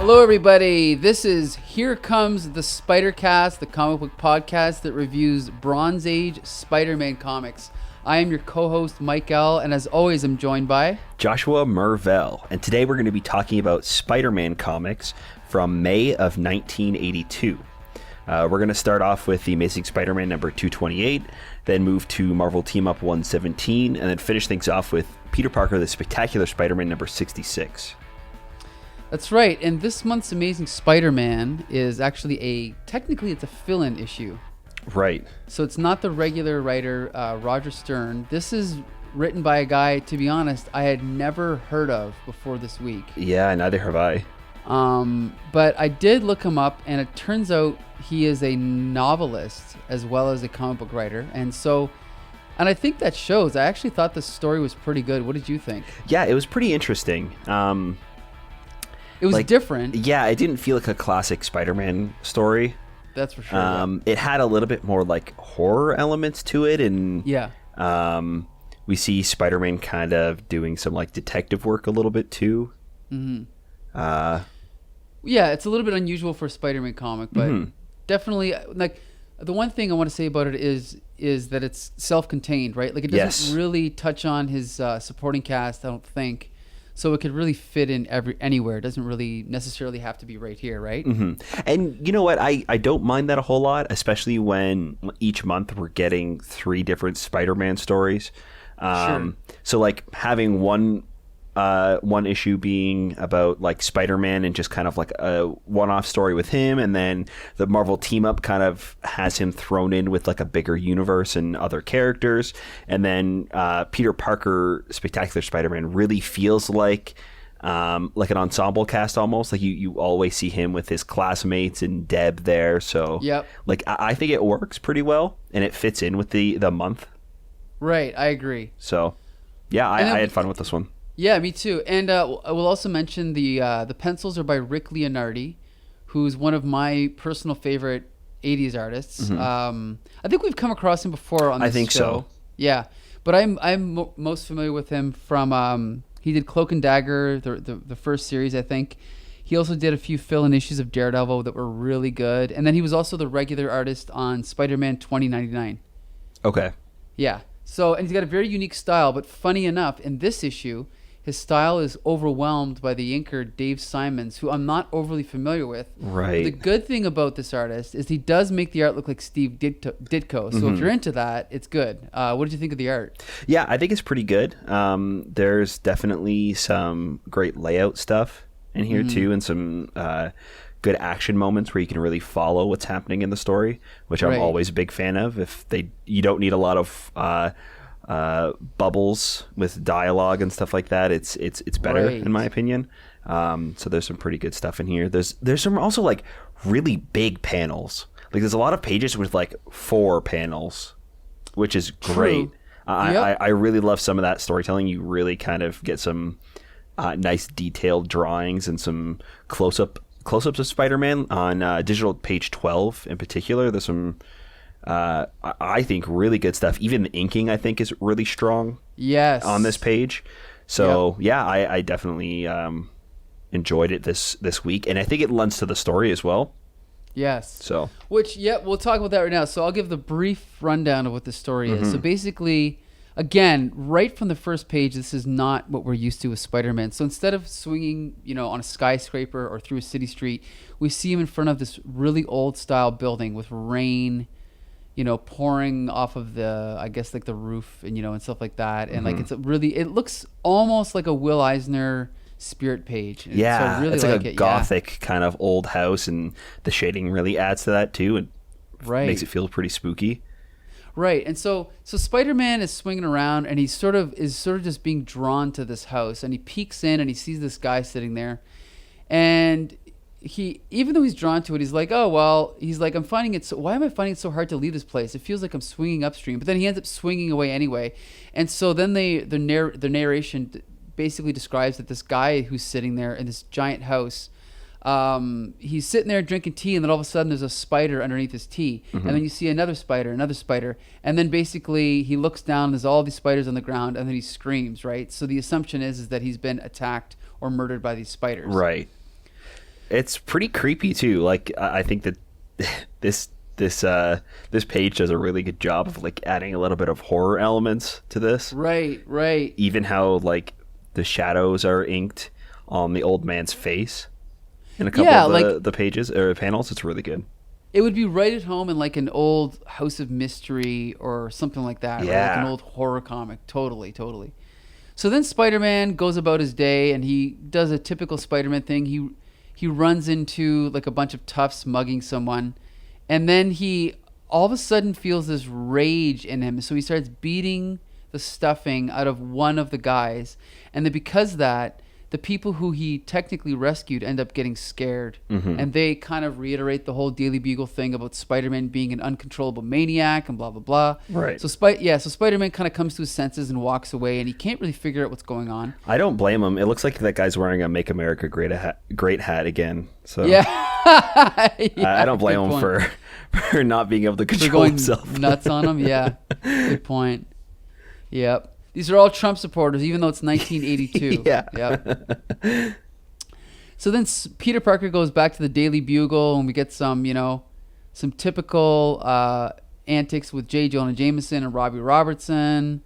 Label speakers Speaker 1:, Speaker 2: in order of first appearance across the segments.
Speaker 1: Hello, everybody. This is Here Comes the Spider-Cast, the comic book podcast that reviews Bronze Age Spider-Man comics. I am your co-host, Mike L., and as always, I'm joined by...
Speaker 2: Joshua Mervell. And today we're going to be talking about Spider-Man comics from May of 1982. We're going to start off with The Amazing Spider-Man number 228, then move to Marvel Team-Up 117, and then finish things off with Peter Parker, The Spectacular Spider-Man number 66.
Speaker 1: That's right, and this month's Amazing Spider-Man is actually technically it's a fill-in issue.
Speaker 2: Right.
Speaker 1: So it's not the regular writer, Roger Stern. This is written by a guy, to be honest, I had never heard of before this week.
Speaker 2: Yeah, neither have I.
Speaker 1: But I did look him up, and it turns out he is a novelist as well as a comic book writer. And I think that shows. I actually thought the story was pretty good. What did you think?
Speaker 2: Yeah, it was pretty interesting.
Speaker 1: It was different.
Speaker 2: Yeah, it didn't feel like a classic Spider-Man story.
Speaker 1: That's for sure.
Speaker 2: It had a little bit more like horror elements to it, and we see Spider-Man kind of doing some like detective work a little bit too.
Speaker 1: Mm-hmm. Yeah, it's a little bit unusual for a Spider-Man comic, but definitely like the one thing I want to say about it is that it's self-contained, right? Like it doesn't really touch on his supporting cast, I don't think. So it could really fit in anywhere. It doesn't really necessarily have to be right here, right?
Speaker 2: Mm-hmm. And you know what? I don't mind that a whole lot, especially when each month we're getting 3 different Spider-Man stories.
Speaker 1: Sure.
Speaker 2: So like having one issue being about like Spider-Man and just kind of like a one-off story with him, and then the Marvel team-up kind of has him thrown in with like a bigger universe and other characters, and then Peter Parker Spectacular Spider-Man really feels like an ensemble cast almost. Like you always see him with his classmates and Deb there, so like I think it works pretty well and it fits in with the month.
Speaker 1: Right, I agree.
Speaker 2: So yeah, I had fun with this one.
Speaker 1: Yeah, me too. And I will also mention the pencils are by Rick Leonardi, who's one of my personal favorite 80s artists. Mm-hmm. I think we've come across him before on this show. I think so. Yeah, but I'm most familiar with him from he did Cloak and Dagger, the first series, I think. He also did a few fill-in issues of Daredevil that were really good. And then he was also the regular artist on Spider-Man 2099.
Speaker 2: Okay.
Speaker 1: Yeah. So, and he's got a very unique style, but funny enough, in this issue, his style is overwhelmed by the inker Dave Simons, who I'm not overly familiar with.
Speaker 2: Right.
Speaker 1: But the good thing about this artist is he does make the art look like Steve Ditko. So if you're into that, it's good. What did you think of the art?
Speaker 2: Yeah, I think it's pretty good. There's definitely some great layout stuff in here too, and some good action moments where you can really follow what's happening in the story, which I'm always a big fan of. You don't need a lot of bubbles with dialogue and stuff like that. It's better in my opinion. So there's some pretty good stuff in here. There's some also like really big panels. Like there's a lot of pages with like 4 panels, which is great. I really love some of that storytelling. You really kind of get some nice detailed drawings and some close-ups of Spider-Man on digital page 12 in particular. There's some I think really good stuff. Even the inking I think is really strong.
Speaker 1: Yes.
Speaker 2: On this page. So I definitely enjoyed it this week, and I think it lends to the story as well.
Speaker 1: Yes.
Speaker 2: So
Speaker 1: we'll talk about that right now. So I'll give the brief rundown of what the story is. So basically, again, right from the first page, this is not what we're used to with Spider-Man. So instead of swinging, on a skyscraper or through a city street, we see him in front of this really old style building with rain, pouring off of I guess like the roof and stuff like that. And like it looks almost like a Will Eisner Spirit page.
Speaker 2: Yeah,
Speaker 1: so I really
Speaker 2: it's like a gothic kind of old house, and the shading really adds to that too, and makes it feel pretty spooky.
Speaker 1: Right, and so Spider-Man is swinging around, and he is sort of just being drawn to this house, and he peeks in, and he sees this guy sitting there, and even though he's drawn to it, he's like, oh well, why am I finding it so hard to leave this place? It feels like I'm swinging upstream, but then he ends up swinging away anyway, and so then the narration basically describes that this guy who's sitting there in this giant house, he's sitting there drinking tea, and then all of a sudden there's a spider underneath his tea, and then you see another spider, and then basically he looks down, there's all these spiders on the ground, and then he screams, right? So the assumption is that he's been attacked or murdered by these spiders.
Speaker 2: Right. It's pretty creepy too. Like I think that this page does a really good job of like adding a little bit of horror elements to this.
Speaker 1: Right.
Speaker 2: Even how like the shadows are inked on the old man's face in a couple of the pages or panels. It's really good.
Speaker 1: It would be right at home in like an old House of Mystery or something like that.
Speaker 2: Yeah.
Speaker 1: Right? Like an old horror comic. Totally. So then Spider-Man goes about his day and he does a typical Spider-Man thing. He runs into like a bunch of toughs mugging someone. And then he all of a sudden feels this rage in him. So he starts beating the stuffing out of one of the guys. And then because of that, the people who he technically rescued end up getting scared.
Speaker 2: Mm-hmm.
Speaker 1: And they kind of reiterate the whole Daily Bugle thing about Spider-Man being an uncontrollable maniac and blah, blah, blah.
Speaker 2: Right.
Speaker 1: So Spider-Man kind of comes to his senses and walks away, and he can't really figure out what's going on.
Speaker 2: I don't blame him. It looks like that guy's wearing a Make America Great hat again. So
Speaker 1: Yeah.
Speaker 2: I don't blame him for not being able to control himself.
Speaker 1: Nuts on him. Yeah. Good point. Yep. These are all Trump supporters, even though it's 1982.
Speaker 2: Yeah.
Speaker 1: Yep. So then Peter Parker goes back to the Daily Bugle, and we get some typical antics with J. Jonah Jameson and Robbie Robertson.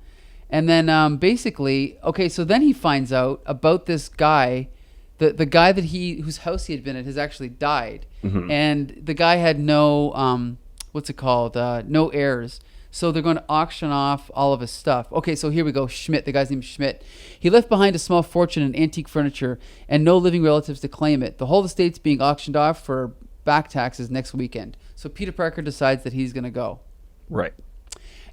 Speaker 1: And then basically, so then he finds out about this guy, the guy whose house he had been at has actually died.
Speaker 2: Mm-hmm.
Speaker 1: And the guy had no, no heirs. So they're going to auction off all of his stuff. Okay, so here we go. Schmidt, the guy's name is Schmidt. He left behind a small fortune in antique furniture and no living relatives to claim it. The whole estate's being auctioned off for back taxes next weekend. So Peter Parker decides that he's going to go.
Speaker 2: Right.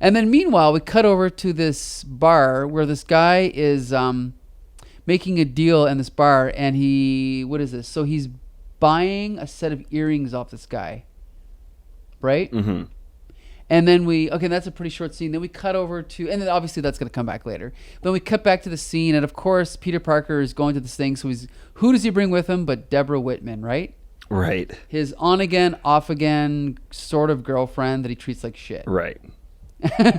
Speaker 1: And then meanwhile, we cut over to this bar where this guy is making a deal in this bar. And what is this? So he's buying a set of earrings off this guy. Right?
Speaker 2: Mm-hmm.
Speaker 1: And then that's a pretty short scene. Then we cut over to, and then obviously that's going to come back later. Then we cut back to the scene, and of course, Peter Parker is going to this thing. So who does he bring with him but Deborah Whitman, right?
Speaker 2: Right.
Speaker 1: His on again, off again sort of girlfriend that he treats like shit.
Speaker 2: Right.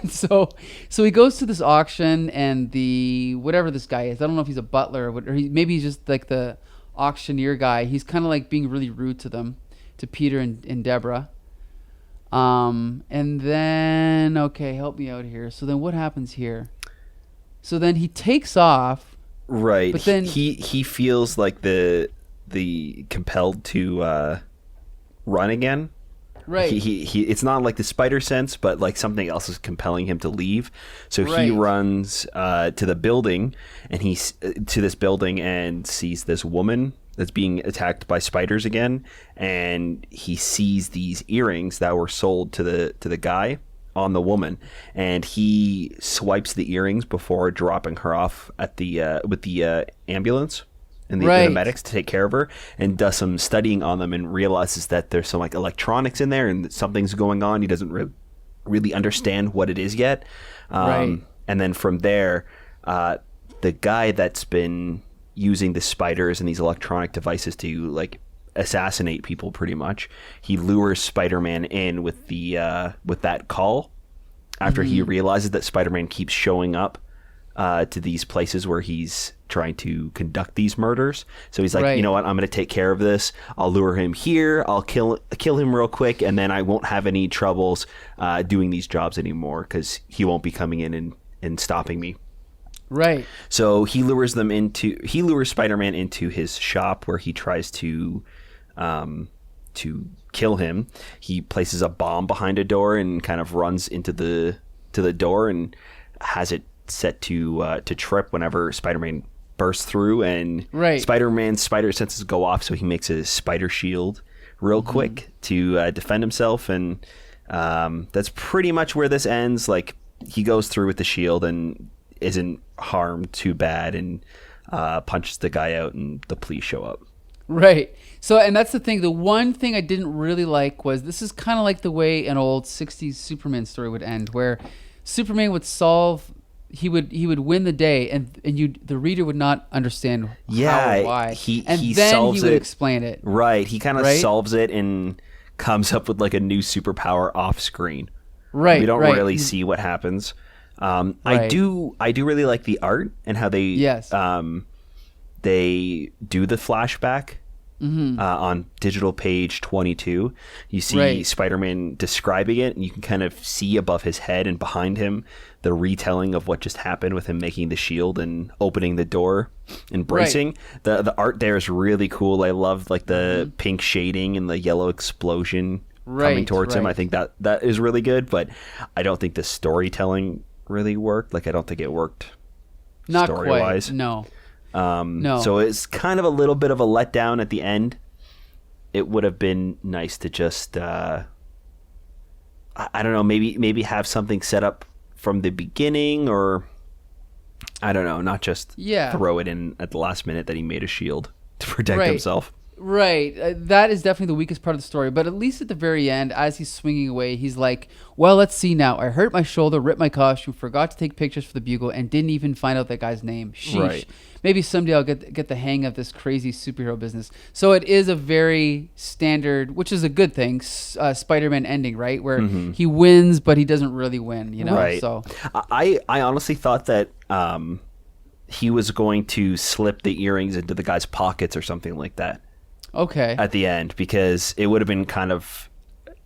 Speaker 1: so he goes to this auction, and whatever this guy is, I don't know if he's a butler or maybe he's just like the auctioneer guy. He's kind of like being really rude to Peter and Deborah. And then, help me out here. So then what happens here? So then he takes off.
Speaker 2: Right.
Speaker 1: But then
Speaker 2: he feels like the compelled to run again.
Speaker 1: Right.
Speaker 2: He it's not like the spider sense, but like something else is compelling him to leave. So
Speaker 1: right.
Speaker 2: He runs to the building, and he's to this building and sees this woman that's being attacked by spiders again, and he sees these earrings that were sold to the guy on the woman, and he swipes the earrings before dropping her off at the with the ambulance and the medics to take care of her, and does some studying on them and realizes that there's some like electronics in there and something's going on. He doesn't really understand what it is yet. And then from there, the guy that's been using the spiders and these electronic devices to like assassinate people, pretty much, he lures Spider-Man in with that call after he realizes that Spider-Man keeps showing up to these places where he's trying to conduct these murders. So he's like, you know what, I'm going to take care of this. I'll lure him here. I'll kill him real quick, and then I won't have any troubles doing these jobs anymore because he won't be coming in and stopping me.
Speaker 1: Right.
Speaker 2: So he lures Spider-Man into his shop where he tries to kill him. He places a bomb behind a door and kind of runs into the door and has it set to trip whenever Spider-Man bursts through, and Spider-Man's spider senses go off, so he makes a spider shield real quick to defend himself, and that's pretty much where this ends. Like, he goes through with the shield and isn't harmed too bad, and punches the guy out, and the police show up. Right.
Speaker 1: So, and that's the thing. The one thing I didn't really like was this is kind of like the way an old 60s Superman story would end, where Superman would solve, he would win the day, and the reader would not understand how or why.
Speaker 2: He
Speaker 1: would explain it.
Speaker 2: Right. He kind of solves it and comes up with like a new superpower off screen.
Speaker 1: Right.
Speaker 2: We don't really see what happens. I do really like the art and how they they do the flashback on digital page 22. You see Spider-Man describing it, and you can kind of see above his head and behind him the retelling of what just happened with him making the shield and opening the door and bracing. The art there is really cool. I love like the pink shading and the yellow explosion coming towards him. I think that is really good, but I don't think the storytelling really worked. Like, I don't think it worked
Speaker 1: not
Speaker 2: story-wise.
Speaker 1: Quite. No.
Speaker 2: No. So it's kind of a little bit of a letdown at the end. It would have been nice to just, I don't know, maybe have something set up from the beginning, or I don't know, not just throw it in at the last minute that he made a shield to protect himself.
Speaker 1: Right. That is definitely the weakest part of the story. But at least at the very end, as he's swinging away, he's like, well, let's see now. I hurt my shoulder, ripped my costume, forgot to take pictures for the Bugle, and didn't even find out that guy's name. Sheesh. Right. Maybe someday I'll get the hang of this crazy superhero business. So it is a very standard, which is a good thing, Spider-Man ending, right? Where he wins, but he doesn't really win, you know?
Speaker 2: Right.
Speaker 1: So
Speaker 2: I honestly thought that he was going to slip the earrings into the guy's pockets or something like that.
Speaker 1: Okay.
Speaker 2: At the end, because it would have been kind of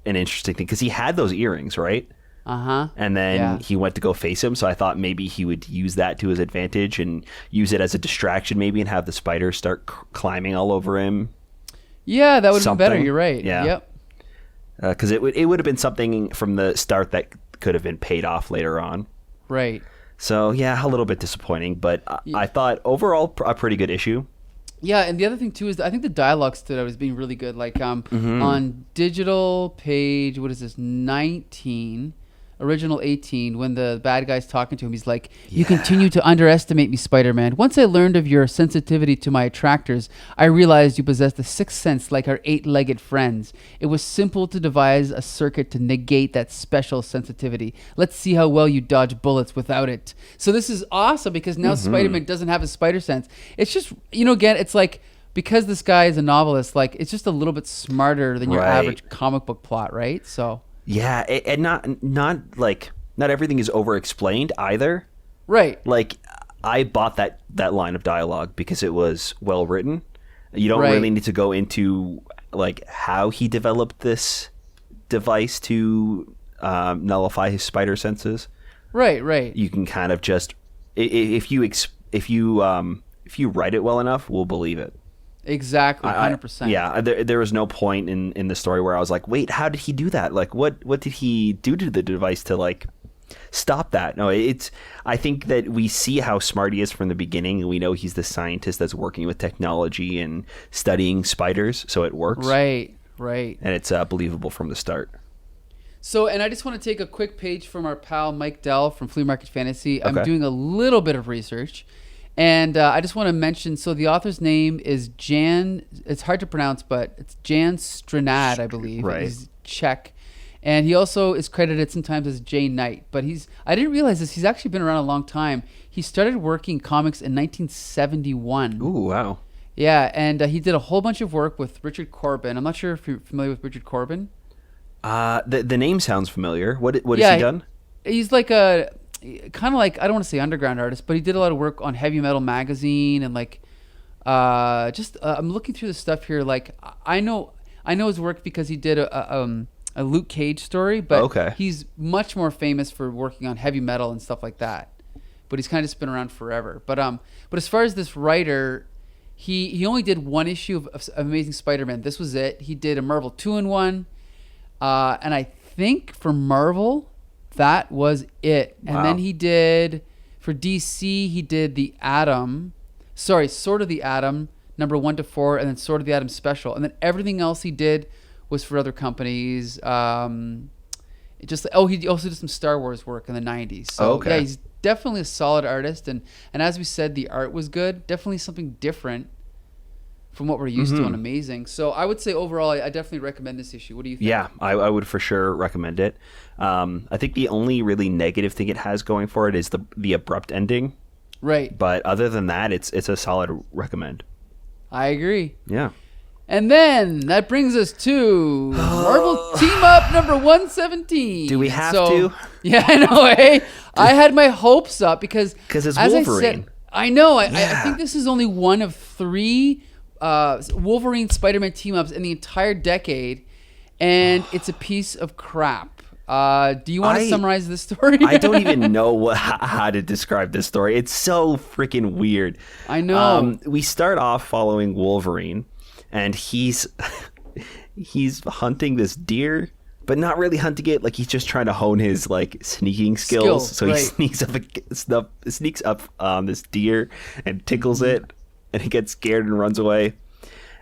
Speaker 2: an interesting thing, because he had those earrings, right? And then he went to go face him, so I thought maybe he would use that to his advantage and use it as a distraction maybe, and have the spider start climbing all over him.
Speaker 1: Yeah, that would have been better. You're right.
Speaker 2: Yeah.
Speaker 1: Yep.
Speaker 2: Because it would have been something from the start that could have been paid off later on.
Speaker 1: Right.
Speaker 2: So, yeah, a little bit disappointing, but I thought overall a pretty good issue.
Speaker 1: Yeah, and the other thing too is I think the dialogue stood out as being really good. Like on digital page, what is this, 19, original 18, when the bad guy's talking to him, he's like, you continue to underestimate me, Spider-Man. Once I learned of your sensitivity to my attractors, I realized you possessed the sixth sense like our eight-legged friends. It was simple to devise a circuit to negate that special sensitivity. Let's see how well you dodge bullets without it. So this is awesome because now Spider-Man doesn't have a spider sense. It's just, again, it's like, because this guy is a novelist, like, it's just a little bit smarter than your average comic book plot, right? So...
Speaker 2: Yeah, and not everything is over explained either.
Speaker 1: Right.
Speaker 2: Like, I bought that line of dialogue because it was well written. You don't really need to go into like how he developed this device to nullify his spider senses.
Speaker 1: Right.
Speaker 2: You can kind of just if you write it well enough, we'll believe it.
Speaker 1: Exactly, 100%.
Speaker 2: There was no point in the story where I was like, wait, how did he do that? Like, what did he do to the device to like stop that? No, I think that we see how smart he is from the beginning, and we know he's the scientist that's working with technology and studying spiders, so it works.
Speaker 1: Right.
Speaker 2: And it's believable from the start.
Speaker 1: So, and I just want to take a quick page from our pal Mike Dell from Flea Market Fantasy. Okay. I'm doing a little bit of research. And I just want to mention, so the author's name is Jan, it's hard to pronounce, but it's Jan Strnad, I believe.
Speaker 2: Right.
Speaker 1: He's Czech. And he also is credited sometimes as Jay Knight. But I didn't realize this, he's actually been around a long time. He started working comics in 1971.
Speaker 2: Ooh, wow.
Speaker 1: Yeah, and he did a whole bunch of work with Richard Corbin. I'm not sure if you're familiar with Richard Corbin.
Speaker 2: The name sounds familiar. What has he done?
Speaker 1: He's like a... kind of like, I don't want to say underground artist, but he did a lot of work on Heavy Metal magazine and like I'm looking through the stuff here. Like I know his work because he did a Luke Cage story, but he's much more famous for working on Heavy Metal and stuff like that. But he's kind of just been around forever. But as far as this writer, he only did one issue of Amazing Spider-Man. This was it. He did a Marvel 2-in-1, and I think for Marvel. That was it. And then he did, for DC, he did the Atom, Sword of the Atom, number 1 to 4, and then Sword of the Atom special. And then everything else he did was for other companies. He also did some Star Wars work in the 90s. So, yeah, he's definitely a solid artist. And as we said, the art was good. Definitely something different from what we're used to and amazing. So I would say overall, I definitely recommend this issue. What do you think?
Speaker 2: Yeah, I would for sure recommend it. I think the only really negative thing it has going for it is the abrupt ending.
Speaker 1: Right.
Speaker 2: But other than that, it's a solid recommend.
Speaker 1: I agree.
Speaker 2: Yeah.
Speaker 1: And then that brings us to Marvel Team Up number 117.
Speaker 2: Do we have to?
Speaker 1: Yeah, I know, eh? I had my hopes up because
Speaker 2: it's Wolverine.
Speaker 1: I know. I think this is only one of 3 Wolverine Spider-Man team-ups in the entire decade, and it's a piece of crap. Do you want to summarize this story?
Speaker 2: I don't even know how to describe this story. It's so freaking weird.
Speaker 1: I know.
Speaker 2: We start off following Wolverine, and he's hunting this deer, but not really hunting it. Like, he's just trying to hone his like sneaking skills. So he sneaks up on this deer and tickles it, and he gets scared and runs away.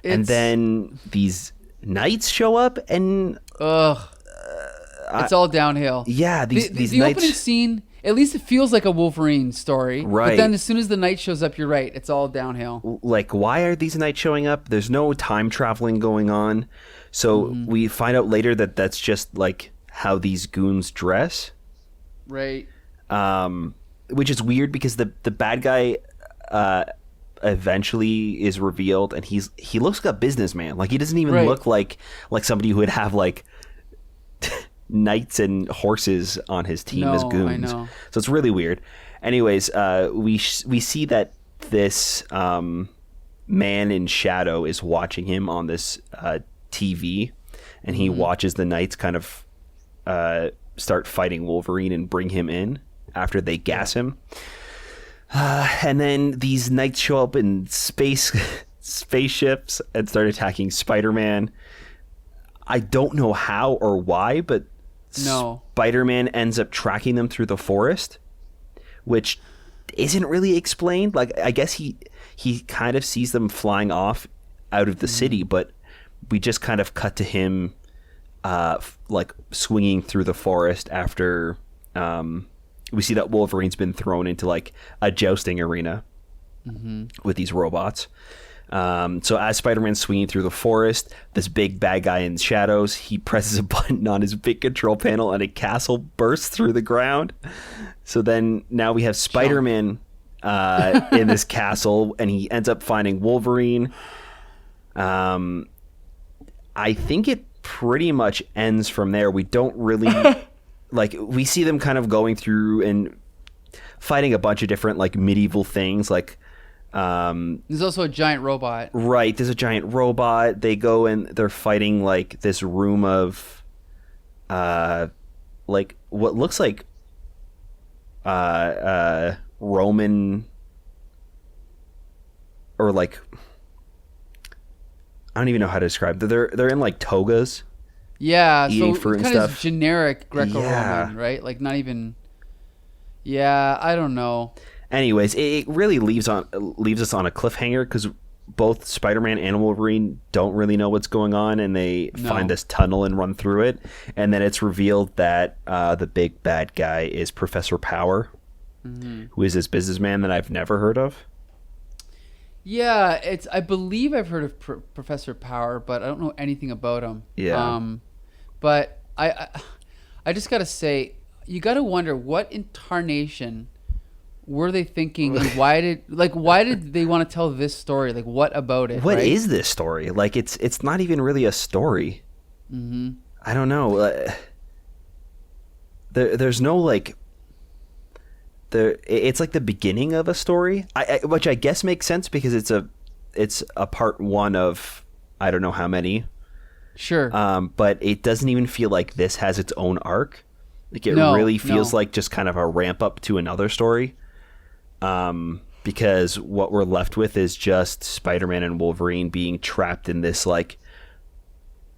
Speaker 2: And then these knights show up, and
Speaker 1: it's all downhill.
Speaker 2: Yeah, these
Speaker 1: the
Speaker 2: knights.
Speaker 1: opening scene, at least it feels like a Wolverine story.
Speaker 2: Right.
Speaker 1: But then as soon as the knight shows up, you're right. It's all downhill.
Speaker 2: Like, why are these knights showing up? There's no time traveling going on. So we find out later that that's just like how these goons dress.
Speaker 1: Right.
Speaker 2: Which is weird because the bad guy eventually is revealed, and he looks like a businessman. Like, he doesn't even look like somebody who would have like knights and horses on his team as goons.
Speaker 1: I know.
Speaker 2: So it's really weird. Anyways, we see that this man in shadow is watching him on this TV, and he watches the knights kind of start fighting Wolverine and bring him in after they gas him. And then these knights show up in spaceships and start attacking Spider-Man. I don't know how or why, but Spider-Man ends up tracking them through the forest, which isn't really explained. Like, I guess he kind of sees them flying off out of the city, but we just kind of cut to him like swinging through the forest after we see that Wolverine's been thrown into like a jousting arena with these robots. So as Spider-Man's swinging through the forest, this big bad guy in shadows, he presses a button on his big control panel and a castle bursts through the ground. So then now we have Spider-Man in this castle, and he ends up finding Wolverine. I think it pretty much ends from there. We don't really like, we see them kind of going through and fighting a bunch of different like medieval things, like
Speaker 1: there's also a giant robot.
Speaker 2: Right, there's a giant robot. They go and they're fighting like this room of like what looks like Roman, or like, I don't even know how to describe it. They're in like togas.
Speaker 1: Yeah,
Speaker 2: eating
Speaker 1: so
Speaker 2: fruit and
Speaker 1: kind of
Speaker 2: stuff.
Speaker 1: generic Greco-Roman, right? Like, not even. Yeah, I don't know.
Speaker 2: Anyways, it really leaves us on a cliffhanger, because both Spider-Man and Wolverine don't really know what's going on, and they find this tunnel and run through it, and then it's revealed that the big bad guy is Professor Power, who is this businessman that I've never heard of.
Speaker 1: Yeah, I believe I've heard of Professor Power, but I don't know anything about him.
Speaker 2: Yeah.
Speaker 1: But I just gotta say, you gotta wonder what incarnation were they thinking, and why did they want to tell this story? Like, what about it?
Speaker 2: What is this story? Like, it's not even really a story. I don't know. There's no like. It's like the beginning of a story, which I guess makes sense because it's a part one of I don't know how many.
Speaker 1: Sure.
Speaker 2: But it doesn't even feel like this has its own arc. Like, it really feels like just kind of a ramp up to another story. Because what we're left with is just Spider-Man and Wolverine being trapped in this like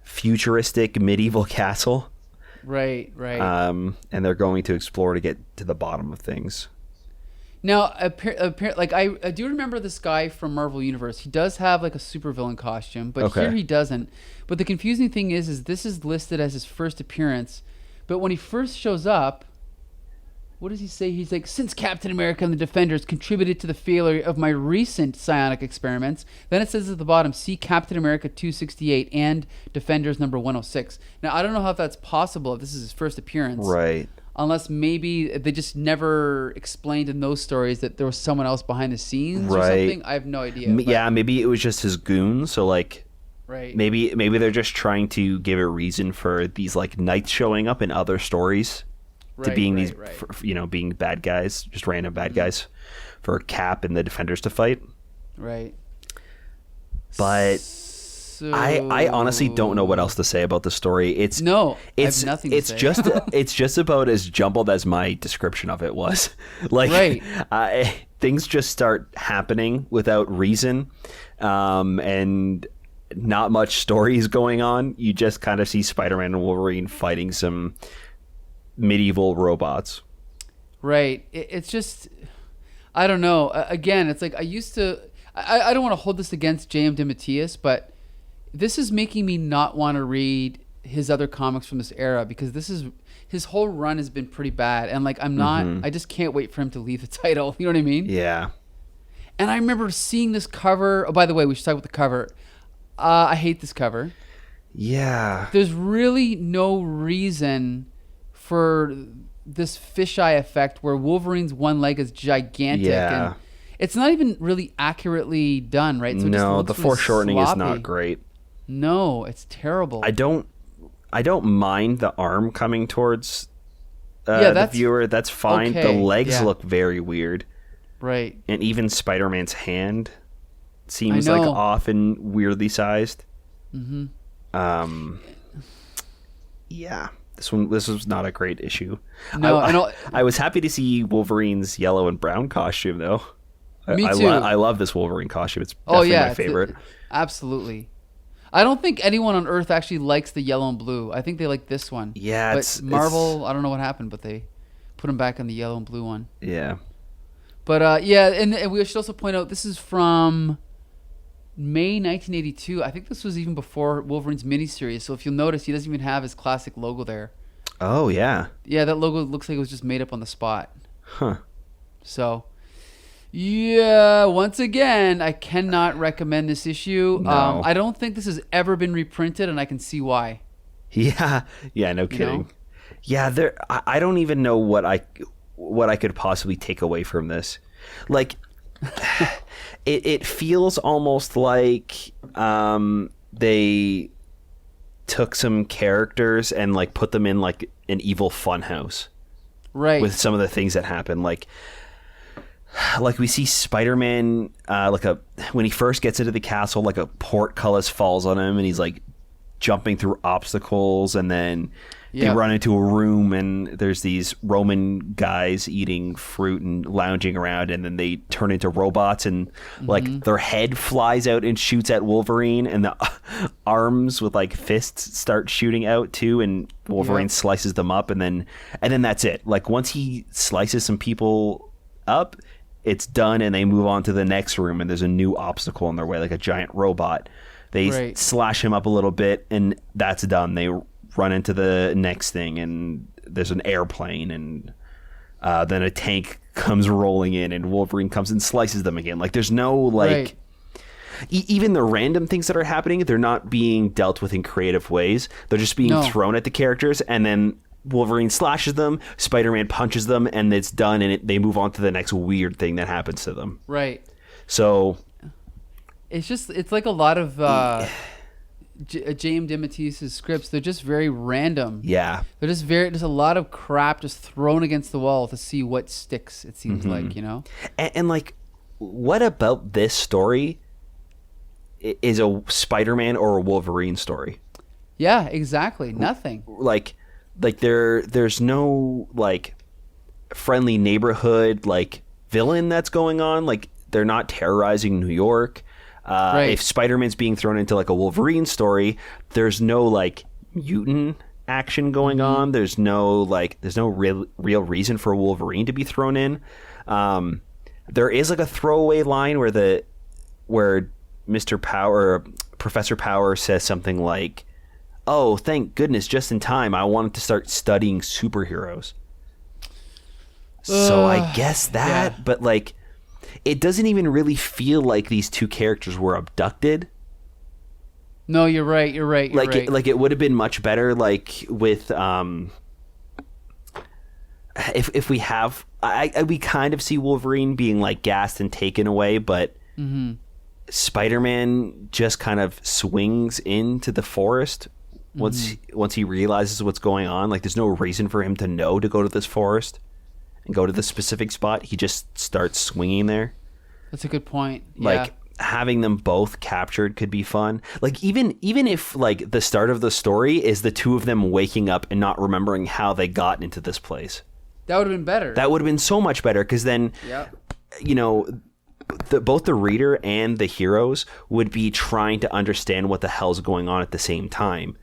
Speaker 2: futuristic medieval castle.
Speaker 1: Right.
Speaker 2: And they're going to explore to get to the bottom of things.
Speaker 1: Now, like I do remember this guy from Marvel Universe. He does have like a supervillain costume, but here he doesn't. But the confusing thing is this is listed as his first appearance. But when he first shows up, what does he say? He's like, since Captain America and the Defenders contributed to the failure of my recent psionic experiments. Then it says at the bottom, see Captain America 268 and Defenders number 106. Now, I don't know how that's possible if this is his first appearance.
Speaker 2: Right.
Speaker 1: Unless maybe they just never explained in those stories that there was someone else behind the scenes or something. I have no idea.
Speaker 2: Yeah, maybe it was just his goon. So like, maybe they're just trying to give a reason for these like knights showing up in other stories. To being being bad guys, just random bad guys, for Cap and the Defenders to fight.
Speaker 1: Right.
Speaker 2: But
Speaker 1: So...
Speaker 2: I honestly don't know what else to say about the story. I have nothing to say. It's just about as jumbled as my description of it was. Like, right. Things just start happening without reason, and not much story is going on. You just kind of see Spider-Man and Wolverine fighting some medieval robots.
Speaker 1: Right. It's just, I don't know. Again, it's like I don't want to hold this against J.M. DeMatteis, but this is making me not want to read his other comics from this era, because his whole run has been pretty bad. And like, I just can't wait for him to leave the title. You know what I mean?
Speaker 2: Yeah.
Speaker 1: And I remember seeing this cover. Oh, by the way, we should talk about the cover. I hate this cover.
Speaker 2: Yeah.
Speaker 1: There's really no reason for this fisheye effect where Wolverine's one leg is gigantic.
Speaker 2: Yeah.
Speaker 1: And it's not even really accurately done, right? So
Speaker 2: no,
Speaker 1: it just
Speaker 2: the foreshortening is not great.
Speaker 1: No, it's terrible.
Speaker 2: I don't mind the arm coming towards the viewer. That's fine. Okay. The legs look very weird.
Speaker 1: Right.
Speaker 2: And even Spider-Man's hand seems like off and weirdly sized.
Speaker 1: Mm-hmm.
Speaker 2: Yeah. This was not a great issue.
Speaker 1: No,
Speaker 2: I was happy to see Wolverine's yellow and brown costume, though.
Speaker 1: Me too.
Speaker 2: I love this Wolverine costume. It's definitely my favorite.
Speaker 1: Absolutely. I don't think anyone on Earth actually likes the yellow and blue. I think they like this one.
Speaker 2: Yeah,
Speaker 1: but Marvel, I don't know what happened, but they put him back on the yellow and blue one.
Speaker 2: Yeah.
Speaker 1: But and we should also point out this is from May 1982. I think this was even before Wolverine's miniseries. So if you'll notice, he doesn't even have his classic logo there.
Speaker 2: Oh, yeah.
Speaker 1: Yeah, that logo looks like it was just made up on the spot.
Speaker 2: Huh.
Speaker 1: So, yeah, once again, I cannot recommend this issue.
Speaker 2: No.
Speaker 1: I don't think this has ever been reprinted, and I can see why.
Speaker 2: Yeah. Yeah, no kidding. Know? Yeah, I don't even know what I could possibly take away from this. Like, it feels almost like they took some characters and like put them in like an evil funhouse,
Speaker 1: right?
Speaker 2: With some of the things that happen, like we see Spider-Man, when he first gets into the castle, like a portcullis falls on him and he's like jumping through obstacles, and then they run into a room and there's these Roman guys eating fruit and lounging around, and then they turn into robots, and like their head flies out and shoots at Wolverine, and the arms with like fists start shooting out too, and Wolverine slices them up, and then that's it. Like once he slices some people up, it's done, and they move on to the next room, and there's a new obstacle in their way, like a giant robot. They slash him up a little bit, and that's done. They run into the next thing, and there's an airplane, and then a tank comes rolling in, and Wolverine comes and slices them again. Like there's no like even the random things that are happening, they're not being dealt with in creative ways. They're just being thrown at the characters, and then Wolverine slashes them, Spider-Man punches them, and it's done, and they move on to the next weird thing that happens to them.
Speaker 1: Right.
Speaker 2: So
Speaker 1: it's like a lot of J.M. DeMatteis' scripts. They're just very random.
Speaker 2: Yeah.
Speaker 1: They're just there's a lot of crap just thrown against the wall to see what sticks, it seems like, you know?
Speaker 2: And like, what about this story is a Spider-Man or a Wolverine story?
Speaker 1: Yeah, exactly. Nothing.
Speaker 2: Like there's no like friendly neighborhood like villain that's going on. Like they're not terrorizing New York. If Spider-Man's being thrown into like a Wolverine story, there's no like mutant action going on. There's no real reason for Wolverine to be thrown in. There is like a throwaway line where Mr. Power, Professor Power says something like, "Oh, thank goodness, just in time. I wanted to start studying superheroes." So I guess that, but like, it doesn't even really feel like these two characters were abducted.
Speaker 1: No, you're right.
Speaker 2: Like it would have been much better, like with if we have, we kind of see Wolverine being like gassed and taken away, but Spider-Man just kind of swings into the forest once he realizes what's going on. Like there's no reason for him to know to go to this forest and go to the specific spot. He just starts swinging there.
Speaker 1: That's a good point. Yeah.
Speaker 2: having them both captured could be fun. Like even if like the start of the story is the two of them waking up and not remembering how they got into this place.
Speaker 1: That would have been better.
Speaker 2: That would have been so much better, because then, you know, both the reader and the heroes would be trying to understand what the hell's going on at the same time.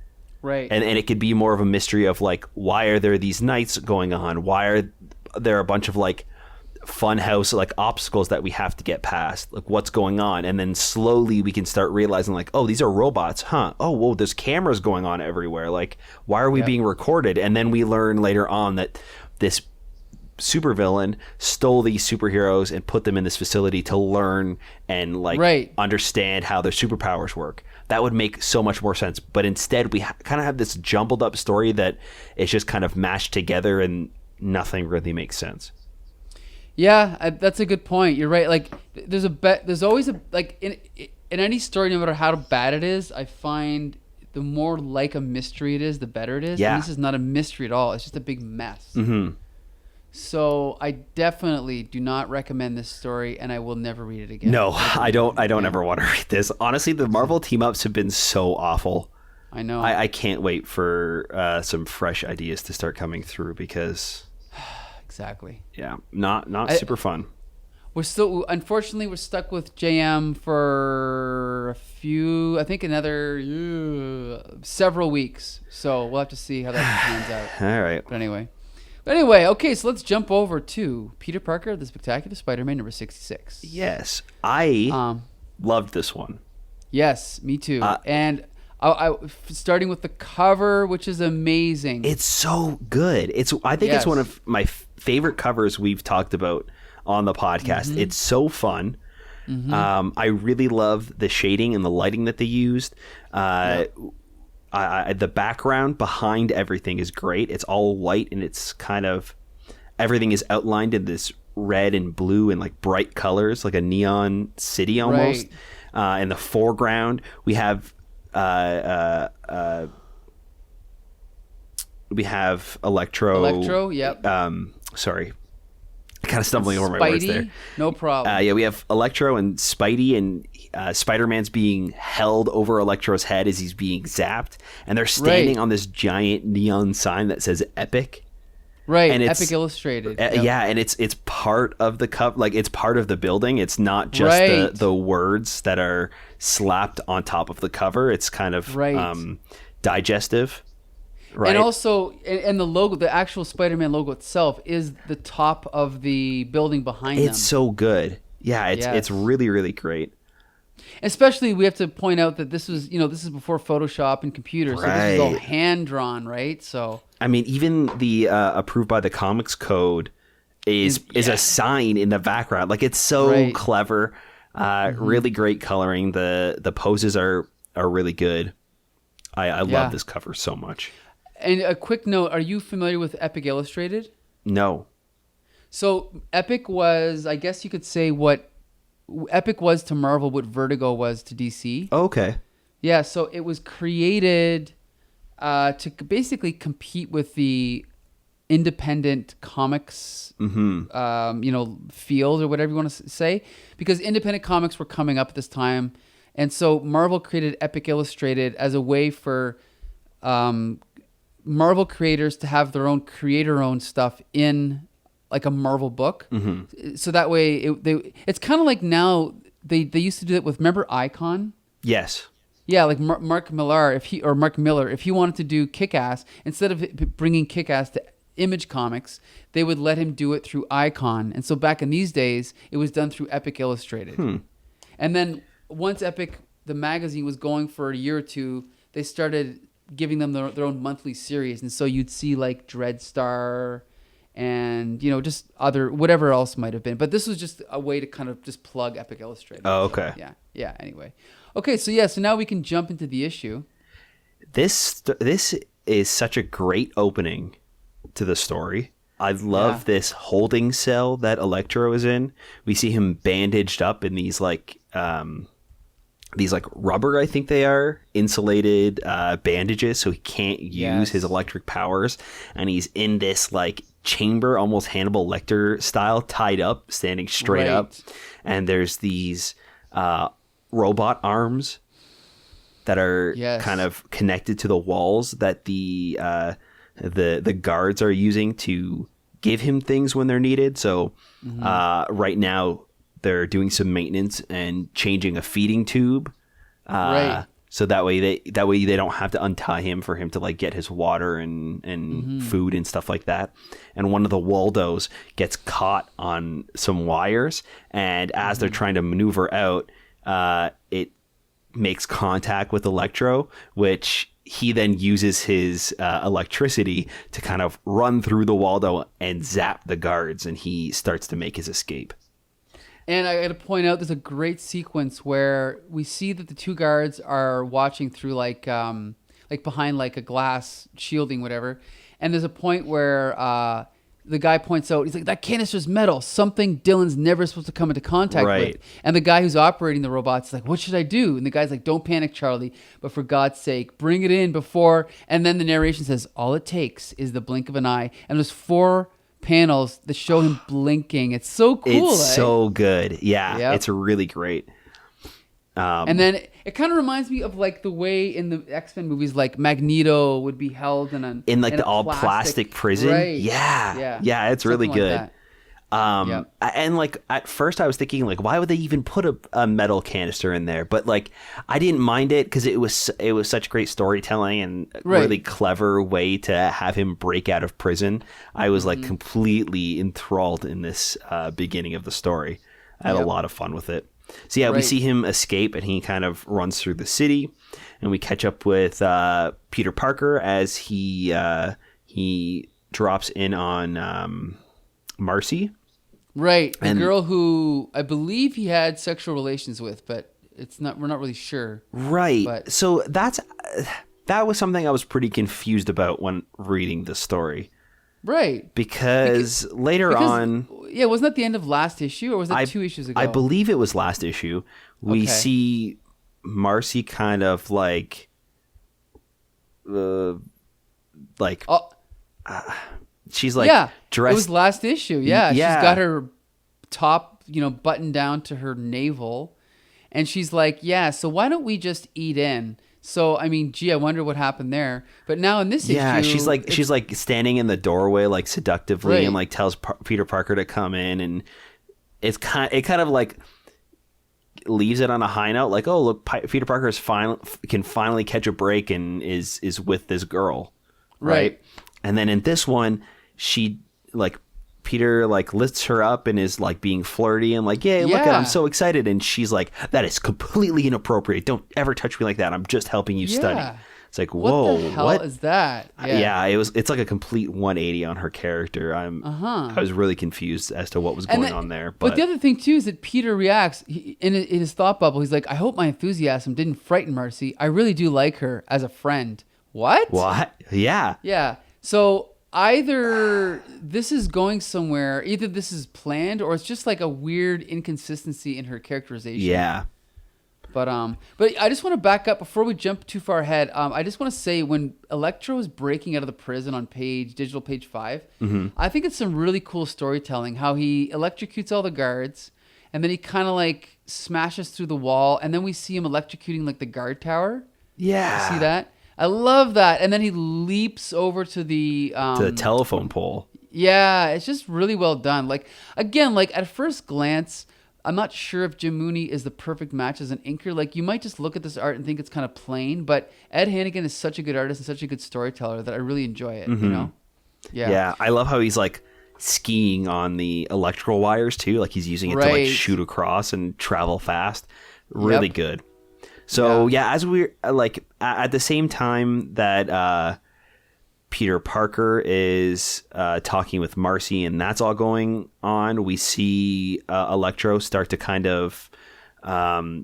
Speaker 1: Right.
Speaker 2: And it could be more of a mystery of like, why are there these nights going on? Why are there a bunch of like fun house like obstacles that we have to get past? Like, what's going on? And then slowly we can start realizing like, oh, these are robots, huh? Oh, whoa, there's cameras going on everywhere. Like, why are we being recorded? And then we learn later on that this supervillain stole these superheroes and put them in this facility to learn and like understand how their superpowers work. That would make so much more sense. But instead, we kind of have this jumbled up story that is just kind of mashed together and nothing really makes sense.
Speaker 1: Yeah, that's a good point. You're right. Like, there's always a like in any story, no matter how bad it is, I find the more like a mystery it is, the better it is.
Speaker 2: Yeah.
Speaker 1: And this is not a mystery at all. It's just a big mess.
Speaker 2: Mm-hmm.
Speaker 1: So I definitely do not recommend this story, and I will never read it again.
Speaker 2: No, I don't ever want to read this. Honestly, the Marvel team-ups have been so awful.
Speaker 1: I know.
Speaker 2: I can't wait for some fresh ideas to start coming through, because...
Speaker 1: Exactly.
Speaker 2: Yeah, not super fun.
Speaker 1: Unfortunately, we're stuck with JM for a few, I think another several weeks. So we'll have to see how that pans out.
Speaker 2: All right.
Speaker 1: But anyway, okay, so let's jump over to Peter Parker, The Spectacular Spider-Man, number 66.
Speaker 2: Yes, I loved this one.
Speaker 1: Yes, me too. And I starting with the cover, which is amazing.
Speaker 2: It's so good. I think it's one of my favorite covers we've talked about on the podcast. Mm-hmm. It's so fun. Mm-hmm. I really love the shading and the lighting that they used. The background behind everything is great. It's all white, and it's kind of everything is outlined in this red and blue and like bright colors, like a neon city almost. In the foreground, we have Electro.
Speaker 1: Yep.
Speaker 2: Sorry, kind of stumbling over my words there.
Speaker 1: No problem.
Speaker 2: We have Electro and Spidey, and Spider-Man's being held over Electro's head as he's being zapped, and they're standing on this giant neon sign that says Epic.
Speaker 1: Right,
Speaker 2: and
Speaker 1: Epic Illustrated.
Speaker 2: Yeah, and it's part of the cover, like it's part of the building. It's not just the words that are slapped on top of the cover. It's kind of digestive. Right.
Speaker 1: And also, and the logo, the actual Spider-Man logo itself is the top of the building behind them.
Speaker 2: It's so good. Yeah, it's really, really great.
Speaker 1: Especially, we have to point out that this is before Photoshop and computers, so this is all hand drawn, right? So
Speaker 2: I mean, even the approved by the Comics Code is a sign in the background. Like, it's so clever. Really great coloring. The poses are really good. I love this cover so much.
Speaker 1: And a quick note: are you familiar with Epic Illustrated?
Speaker 2: No.
Speaker 1: So Epic was, I guess you could say, what Epic was to Marvel, what Vertigo was to DC.
Speaker 2: Oh, okay.
Speaker 1: Yeah, so it was created to basically compete with the independent comics, field, or whatever you want to say, because independent comics were coming up at this time, and so Marvel created Epic Illustrated as a way for Marvel creators to have their own creator-owned stuff in like a Marvel book. Mm-hmm. So that way it's kind of like now they used to do it with, remember Icon?
Speaker 2: Yes.
Speaker 1: Yeah, like Mark Millar, if he wanted to do Kick-Ass, instead of bringing Kick-Ass to Image Comics, they would let him do it through Icon. And so back in these days, it was done through Epic Illustrated. And then once Epic, the magazine, was going for a year or two, they started giving them their own monthly series. And so you'd see like Dreadstar and, just other, whatever else might have been. But this was just a way to kind of just plug Epic Illustrated.
Speaker 2: Oh, okay.
Speaker 1: So, yeah, anyway. Okay, so now we can jump into the issue.
Speaker 2: This is such a great opening to the story. I love this holding cell that Electro is in. We see him bandaged up in these rubber, I think they are, insulated bandages, so he can't use his electric powers. And he's in this like chamber, almost Hannibal Lecter style, tied up, standing straight up. And there's these robot arms that are
Speaker 1: Yes.
Speaker 2: kind of connected to the walls that the guards are using to give him things when they're needed. So right now they're doing some maintenance and changing a feeding tube.
Speaker 1: Right.
Speaker 2: So that way they don't have to untie him for him to like get his water and food and stuff like that. And one of the Waldos gets caught on some wires, and as they're trying to maneuver out, it makes contact with Electro, which he then uses his electricity to kind of run through the Waldo and zap the guards, and he starts to make his escape.
Speaker 1: And I got to point out, there's a great sequence where we see that the two guards are watching through like behind like a glass shielding, whatever. And there's a point where the guy points out, he's like, that canister's metal, something Dylan's never supposed to come into contact with. And the guy who's operating the robot's like, what should I do? And the guy's like, don't panic, Charlie, but for God's sake, bring it in before. And then the narration says, all it takes is the blink of an eye. And there's 4 panels that show him blinking. It's so cool.
Speaker 2: It's so good. Yeah,
Speaker 1: Yep.
Speaker 2: It's really great.
Speaker 1: And then it kind of reminds me of like the way in the X-Men movies, like Magneto would be held in
Speaker 2: the all plastic prison.
Speaker 1: Right.
Speaker 2: Yeah, it's really
Speaker 1: Something like
Speaker 2: good.
Speaker 1: that.
Speaker 2: And like at first I was thinking like, why would they even put a metal canister in there? But like I didn't mind it because it was such great storytelling and a really clever way to have him break out of prison. I was like completely enthralled in this beginning of the story. I had a lot of fun with it. So yeah, we see him escape, and he kind of runs through the city, and we catch up with Peter Parker as he drops in on Marcy.
Speaker 1: Right, the girl who I believe he had sexual relations with, but we're not really sure.
Speaker 2: Right.
Speaker 1: But,
Speaker 2: so that was something I was pretty confused about when reading the story.
Speaker 1: Right.
Speaker 2: Because later on...
Speaker 1: Yeah, wasn't that the end of last issue, or was that 2 issues ago?
Speaker 2: I believe it was last issue. We see Marcy kind of like... she's like dressed...
Speaker 1: It was last issue, yeah. She's got her top, buttoned down to her navel. And she's like, so why don't we just eat in? So, I mean, I wonder what happened there. But now in this issue...
Speaker 2: she's like standing in the doorway, like seductively, and like tells Peter Parker to come in, and it kind of like leaves it on a high note, like, oh, look, Peter Parker can finally catch a break and is with this girl, right? And then in this one, she like... Peter like lifts her up and is like being flirty and like, look at, I'm so excited. And she's like, that is completely inappropriate. Don't ever touch me like that. I'm just helping you study. It's like, whoa,
Speaker 1: what the hell is that?
Speaker 2: It's like a complete 180 on her character. I was really confused as to what was going on there.
Speaker 1: But the other thing too is that Peter reacts in his thought bubble. He's like, I hope my enthusiasm didn't frighten Marcy. I really do like her as a friend. What? Yeah. So either this is going somewhere, either this is planned, or it's just like a weird inconsistency in her characterization.
Speaker 2: Yeah.
Speaker 1: But I just want to back up before we jump too far ahead. I just want to say when Electro is breaking out of the prison on digital page 5, I think it's some really cool storytelling. How he electrocutes all the guards, and then he kind of like smashes through the wall, and then we see him electrocuting like the guard tower.
Speaker 2: Yeah.
Speaker 1: You see that? I love that. And then he leaps over to the
Speaker 2: telephone pole.
Speaker 1: Yeah, it's just really well done. Like, again, like at first glance, I'm not sure if Jim Mooney is the perfect match as an inker. Like, you might just look at this art and think it's kind of plain, but Ed Hannigan is such a good artist and such a good storyteller that I really enjoy it, you know?
Speaker 2: Yeah, I love how he's like skiing on the electrical wires too. Like he's using it to like shoot across and travel fast. Really good. So as we're like at the same time that Peter Parker is talking with Marcy and that's all going on, we see Electro start to kind of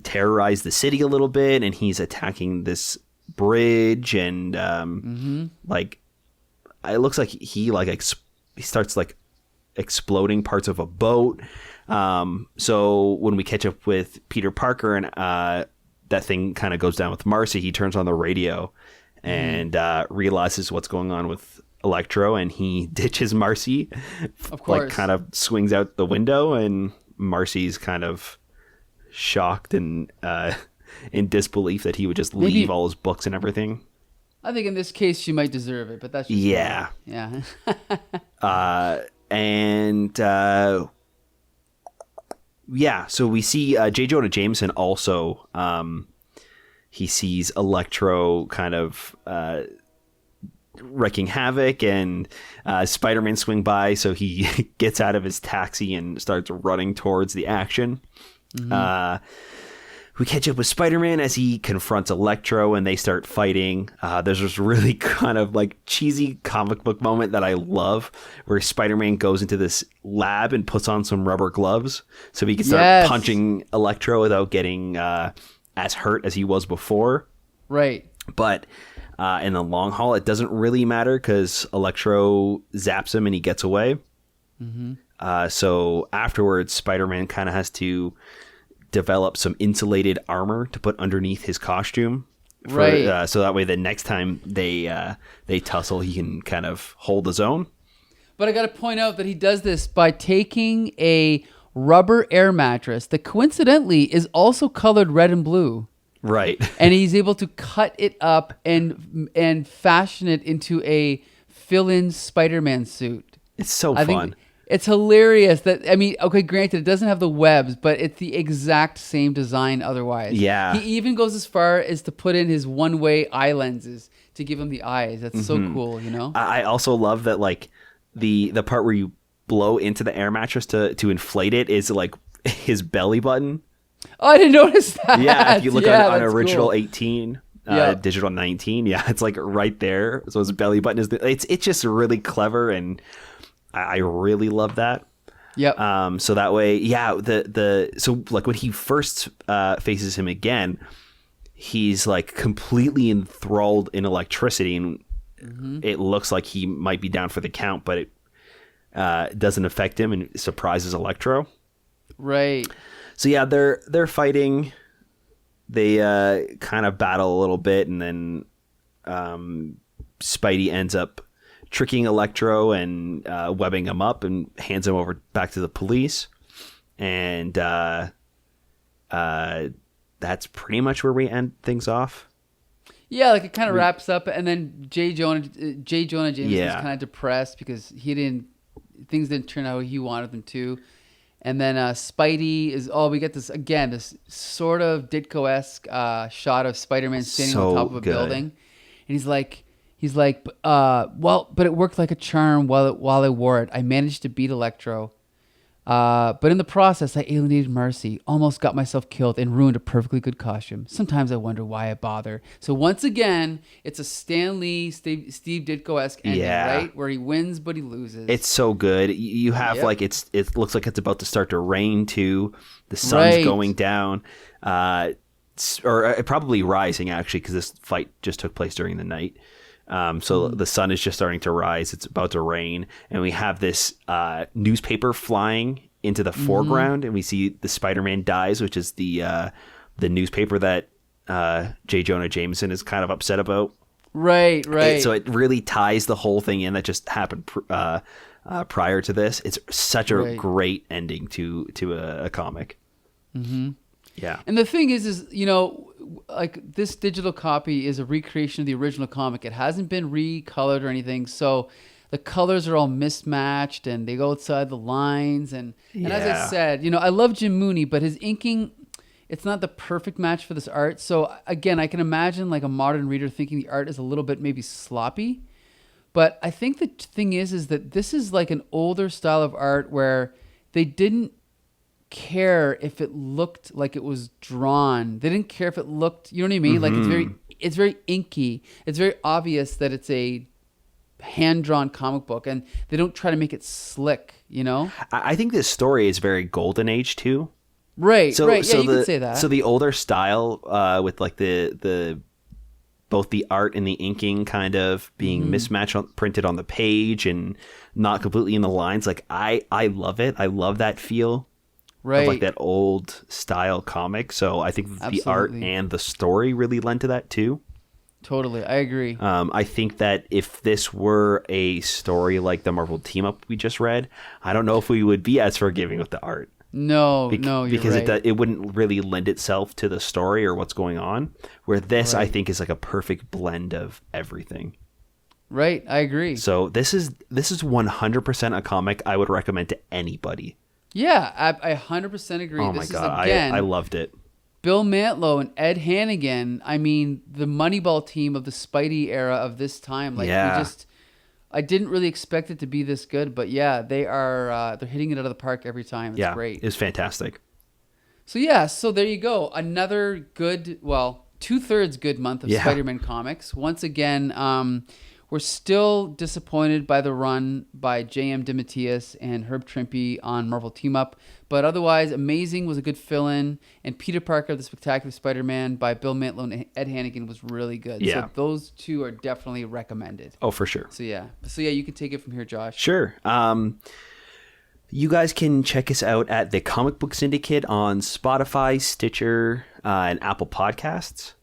Speaker 2: terrorize the city a little bit, and he's attacking this bridge and like it looks like he starts like exploding parts of a boat. So when we catch up with Peter Parker and that thing kind of goes down with Marcy, he turns on the radio and realizes what's going on with Electro, and he ditches Marcy.
Speaker 1: Of course.
Speaker 2: Like kind of swings out the window, and Marcy's kind of shocked and in disbelief that he would just leave all his books and everything.
Speaker 1: I think in this case she might deserve it, but that's just
Speaker 2: yeah.
Speaker 1: Yeah.
Speaker 2: So we see J. Jonah Jameson also. He sees Electro kind of wreaking havoc, and Spider-Man swing by, so he gets out of his taxi and starts running towards the action. We catch up with Spider-Man as he confronts Electro, and they start fighting. There's this really kind of like cheesy comic book moment that I love, where Spider-Man goes into this lab and puts on some rubber gloves so he can start punching Electro without getting as hurt as he was before.
Speaker 1: Right.
Speaker 2: But in the long haul, it doesn't really matter because Electro zaps him and he gets away. So afterwards, Spider-Man kind of has to develop some insulated armor to put underneath his costume, so that way the next time they tussle, he can kind of hold his own.
Speaker 1: But I got to point out that he does this by taking a rubber air mattress that coincidentally is also colored red and blue,
Speaker 2: right?
Speaker 1: And he's able to cut it up and fashion it into a fill-in Spider-Man suit.
Speaker 2: It's so fun.
Speaker 1: It's hilarious that, I mean, okay, granted, it doesn't have the webs, but it's the exact same design otherwise.
Speaker 2: Yeah.
Speaker 1: He even goes as far as to put in his one-way eye lenses to give him the eyes. That's so cool, you know?
Speaker 2: I also love that, like, the part where you blow into the air mattress to inflate it is, like, his belly button.
Speaker 1: Oh, I didn't notice that.
Speaker 2: Yeah, if you look on original
Speaker 1: cool.
Speaker 2: 18... digital 19, it's like right there. So his belly button is it's just really clever, and I really love that.
Speaker 1: Yep.
Speaker 2: So that way, so like when he first faces him again, he's like completely enthralled in electricity, and it looks like he might be down for the count, but it doesn't affect him, and it surprises Electro.
Speaker 1: Right.
Speaker 2: So yeah, they're fighting. They kind of battle a little bit, and then Spidey ends up tricking Electro and webbing him up and hands him over back to the police. And that's pretty much where we end things off.
Speaker 1: Yeah, like it kind of wraps up, and then J. Jonah Jameson is kind of depressed because things didn't turn out how he wanted them to. And then Spidey we get this sort of Ditko-esque shot of Spider-Man standing on top of a building. And he's like, but it worked like a charm while I wore it. I managed to beat Electro. But in the process, I alienated Marcy, almost got myself killed, and ruined a perfectly good costume. Sometimes I wonder why I bother. So once again, it's a Stan Lee, Steve Ditko-esque ending, right? Where he wins, but he loses.
Speaker 2: It's so good. You have it looks like it's about to start to rain too. The sun's going down, or probably rising actually, because this fight just took place during the night. So the sun is just starting to rise. It's about to rain, and we have this newspaper flying into the foreground, and we see the Spider-Man Dies, which is the newspaper that J. Jonah Jameson is kind of upset about.
Speaker 1: Right.
Speaker 2: So it really ties the whole thing in that just happened prior to this. It's such a great ending to a comic. Mm-hmm. Yeah.
Speaker 1: And the thing is like this digital copy is a recreation of the original comic. It hasn't been recolored or anything, so the colors are all mismatched and they go outside the lines. And as I said, I love Jim Mooney, but his inking, it's not the perfect match for this art. So again, I can imagine like a modern reader thinking the art is a little bit maybe sloppy. But I think the thing is that this is like an older style of art where they didn't care if it looked like it was drawn. They didn't care if it looked, you know what I mean? Like it's very inky. It's very obvious that it's a hand-drawn comic book, and they don't try to make it slick,
Speaker 2: I think this story is very golden age too.
Speaker 1: Right. Yeah, you could say that.
Speaker 2: So the older style with like the both the art and the inking kind of being mismatched printed on the page and not completely in the lines. Like I love it. I love that feel. Right. Of like that old style comic. So I think the art and the story really lend to that too.
Speaker 1: Totally. I agree.
Speaker 2: I think that if this were a story like the Marvel team up we just read, I don't know if we would be as forgiving with the art.
Speaker 1: No, you're
Speaker 2: because
Speaker 1: right.
Speaker 2: it wouldn't really lend itself to the story or what's going on. Where this, I think, is like a perfect blend of everything.
Speaker 1: Right, I agree.
Speaker 2: So this is 100% a comic I would recommend to anybody.
Speaker 1: Yeah, I 100% agree.
Speaker 2: Oh my God, I loved it.
Speaker 1: Bill Mantlo and Ed Hannigan, I mean, the Moneyball team of the Spidey era of this time. Like, I didn't really expect it to be this good, but yeah, they're hitting it out of the park every time. It's great.
Speaker 2: It's fantastic.
Speaker 1: So there you go. Another good, 2/3 good month of Spider-Man comics. Once again, we're still disappointed by the run by J.M. DeMatteis and Herb Trimpe on Marvel Team Up. But otherwise, Amazing was a good fill-in. And Peter Parker, The Spectacular Spider-Man by Bill Mantlo and Ed Hannigan was really good.
Speaker 2: Yeah.
Speaker 1: So those two are definitely recommended.
Speaker 2: Oh, for sure.
Speaker 1: So yeah, you can take it from here, Josh.
Speaker 2: Sure. You guys can check us out at the Comic Book Syndicate on Spotify, Stitcher, and Apple Podcasts.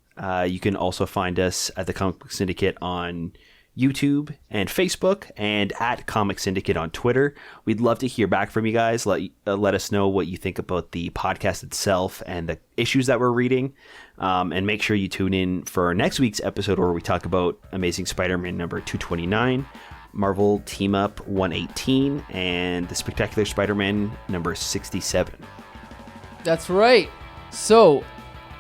Speaker 2: You can also find us at the Comic Book Syndicate on YouTube and Facebook, and at Comic Syndicate on Twitter. We'd love to hear back from you guys. Let us know what you think about the podcast itself and the issues that we're reading. And make sure you tune in for next week's episode where we talk about Amazing Spider-Man number 229, Marvel Team Up 118, and The Spectacular Spider-Man number 67.
Speaker 1: That's right. So,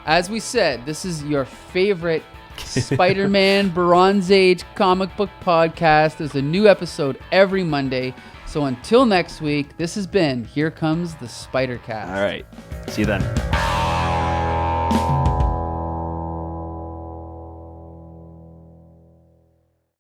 Speaker 1: as we said, this is your favorite Spider-Man Bronze Age comic book podcast. There's a new episode every Monday. So until next week, this has been Here Comes the Spider-Cast.
Speaker 2: All right. See you then.